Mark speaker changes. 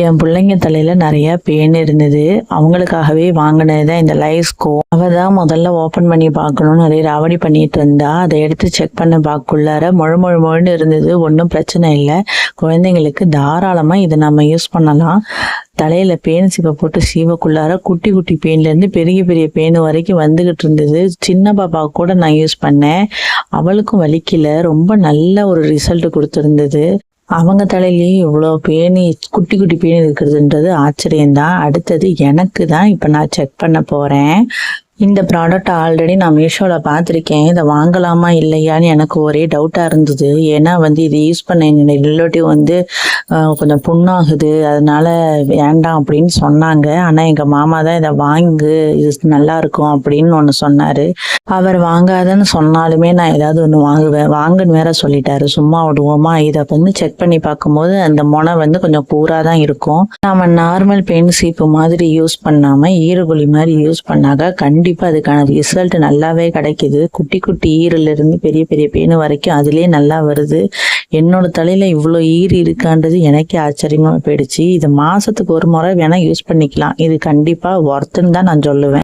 Speaker 1: என் பிள்ளைங்க தலையில நிறைய பேன் இருந்தது. அவங்களுக்காகவே வாங்கினது தான் இந்த லைஸ்கோ. அவ தான் முதல்ல ஓப்பன் பண்ணி பார்க்கணும்னு நிறைய ராவடி பண்ணிட்டு இருந்தா. அதை எடுத்து செக் பண்ண பார்க்குள்ளார மொழன்னு இருந்தது. ஒன்றும் பிரச்சனை இல்லை. குழந்தைங்களுக்கு தாராளமா இதை நம்ம யூஸ் பண்ணலாம். தலையில பேன் சீப்பை போட்டு சீவக்குள்ளார குட்டி குட்டி பேன்லேருந்து பெரிய பெரிய பேன் வரைக்கும் வந்துகிட்டு இருந்தது. சின்ன பாப்பா கூட நான் யூஸ் பண்ணேன். அவளுக்கும் வலிக்கல. ரொம்ப நல்ல ஒரு ரிசல்ட் கொடுத்துருந்தது. அவங்க தலையிலேயே இவ்வளோ பேணி குட்டி குட்டி பேணி இருக்கிறதுன்றது ஆச்சரியம்தான். அடுத்தது எனக்கு தான் இப்போ நான் செக் பண்ண போகிறேன். இந்த ப்ராடக்ட் ஆல்ரெடி நான் மீஷோவில் பார்த்துருக்கேன். இதை வாங்கலாமா இல்லையான்னு எனக்கு ஒரே டவுட்டாக இருந்தது. ஏன்னா இது யூஸ் பண்ண என்னுடைய ரிலேட்டிவ் கொஞ்சம் புண்ணாகுது, அதனால வேண்டாம் அப்படின்னு சொன்னாங்க. ஆனால் எங்கள் மாமா தான் இதை வாங்கு, இது நல்லா இருக்கும் அப்படின்னு ஒன்று சொன்னார். அவர் வாங்காதன்னு சொன்னாலுமே நான் ஏதாவது ஒன்று வாங்குவேன். வாங்குன்னு வேற சொல்லிட்டாரு. சும்மா விடுவோமா? இதை செக் பண்ணி பார்க்கும்போது அந்த முனை கொஞ்சம் கூராக தான் இருக்கும். நம்ம நார்மல் பென் சீப்பு மாதிரி யூஸ் பண்ணாமல் ஈரகுழி மாதிரி யூஸ் பண்ணாக்க கண்டிப்பாக அதுக்கான ரிசல்ட் நல்லாவே கிடைக்குது. குட்டி குட்டி ஈரில இருந்து பெரிய பெரிய பேனு வரைக்கும் அதுலேயே நல்லா வருது. என்னோட தலையில இவ்வளோ ஈறு இருக்கான்றது எனக்கே ஆச்சரியமா போயிடுச்சு. இது மாசத்துக்கு ஒரு முறை வேணா யூஸ் பண்ணிக்கலாம். இது கண்டிப்பா ஒர்த்துன்னு தான் நான் சொல்லுவேன்.